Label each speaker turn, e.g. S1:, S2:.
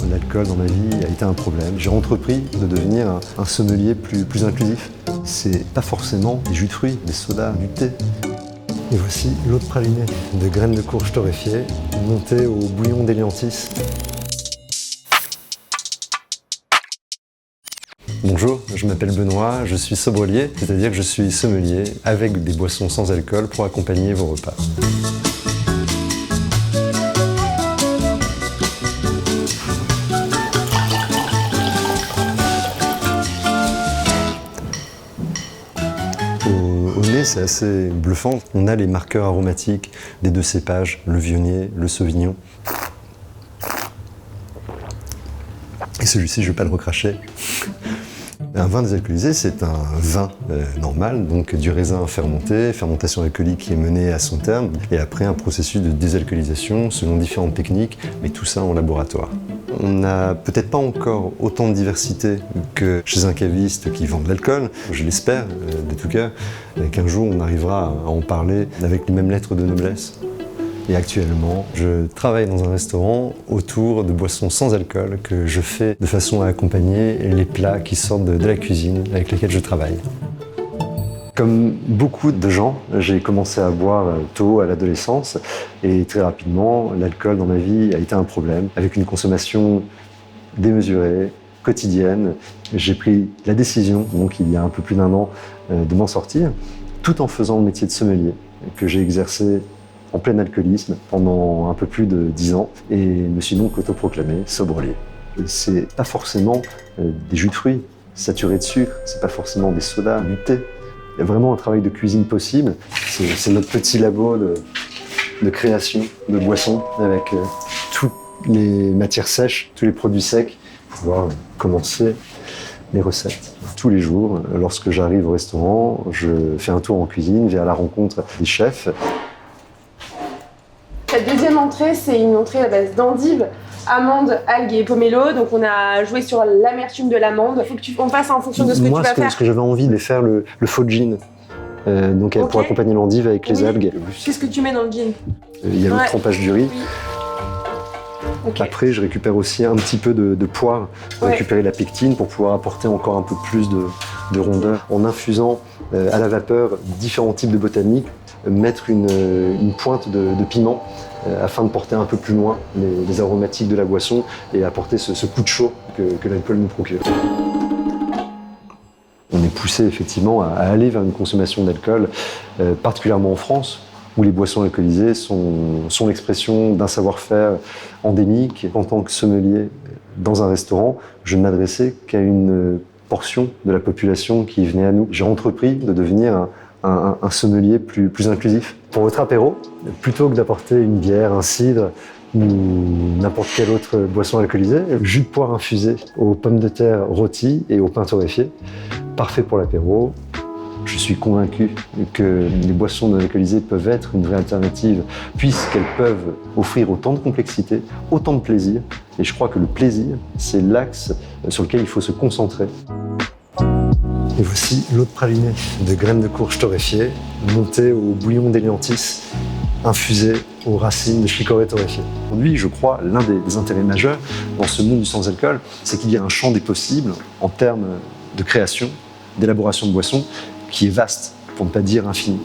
S1: L'alcool dans ma vie a été un problème. J'ai entrepris de devenir un sommelier plus inclusif. C'est pas forcément des jus de fruits, des sodas, du thé. Et voici l'eau de praliné de graines de courge torréfiées, montée au bouillon d'éliantis. Bonjour, je m'appelle Benoît, je suis sommelier, c'est-à-dire que je suis sommelier avec des boissons sans alcool pour accompagner vos repas. Au nez, c'est assez bluffant. On a les marqueurs aromatiques des deux cépages, le Viognier, le Sauvignon. Et celui-ci, je ne vais pas le recracher. Un vin désalcoolisé, c'est un vin normal, donc du raisin fermenté, fermentation alcoolique qui est menée à son terme, et après un processus de désalcoolisation selon différentes techniques, mais tout ça en laboratoire. On n'a peut-être pas encore autant de diversité que chez un caviste qui vend de l'alcool. Je l'espère, de tout cœur, qu'un jour on arrivera à en parler avec les mêmes lettres de noblesse. Et actuellement, je travaille dans un restaurant autour de boissons sans alcool que je fais de façon à accompagner les plats qui sortent de la cuisine avec lesquels je travaille. Comme beaucoup de gens, j'ai commencé à boire tôt à l'adolescence et très rapidement, l'alcool dans ma vie a été un problème. Avec une consommation démesurée, quotidienne, j'ai pris la décision, donc il y a un peu plus d'1 an, de m'en sortir, tout en faisant le métier de sommelier que j'ai exercé en plein alcoolisme pendant un peu plus de 10 ans et me suis donc autoproclamé sommelier. C'est pas forcément des jus de fruits saturés de sucre, c'est pas forcément des sodas, du thé. Il y a vraiment un travail de cuisine possible. C'est notre petit labo de création de boissons avec toutes les matières sèches, tous les produits secs pour pouvoir commencer les recettes. Tous les jours, lorsque j'arrive au restaurant, je fais un tour en cuisine, vais à la rencontre des chefs.
S2: La deuxième entrée, c'est une entrée à base d'endives, amandes, algues et pomelo. Donc on a joué sur l'amertume de l'amande. Il faut qu'on fasse en fonction de ce que tu vas faire.
S1: Ce que j'avais envie de faire le faux gin. Donc pour accompagner l'endive avec les algues.
S2: Qu'est-ce que tu mets dans le gin?
S1: Il y a le trempage du riz.
S2: Oui. Okay.
S1: Après, je récupère aussi un petit peu de poire pour récupérer la pectine pour pouvoir apporter encore un peu plus de rondeur. En infusant à la vapeur différents types de botaniques, mettre une pointe de piment afin de porter un peu plus loin les aromatiques de la boisson et apporter ce coup de chaud que l'alcool nous procure. On est poussé effectivement à aller vers une consommation d'alcool, particulièrement en France, où les boissons alcoolisées sont l'expression d'un savoir-faire endémique. En tant que sommelier dans un restaurant, je ne m'adressais qu'à une portion de la population qui venait à nous. J'ai entrepris de devenir un sommelier plus inclusif. Pour votre apéro, plutôt que d'apporter une bière, un cidre ou n'importe quelle autre boisson alcoolisée, jus de poire infusé aux pommes de terre rôties et au pain torréfié, parfait pour l'apéro. Je suis convaincu que les boissons non alcoolisées peuvent être une vraie alternative puisqu'elles peuvent offrir autant de complexité, autant de plaisir. Et je crois que le plaisir, c'est l'axe sur lequel il faut se concentrer. Et voici l'eau de praliné de graines de courge torréfiées, montée au bouillon d'éliantis, infusée aux racines de chicorée torréfiée. Aujourd'hui, je crois, l'un des intérêts majeurs dans ce monde du sans-alcool, c'est qu'il y a un champ des possibles en termes de création, d'élaboration de boissons, qui est vaste, pour ne pas dire infini.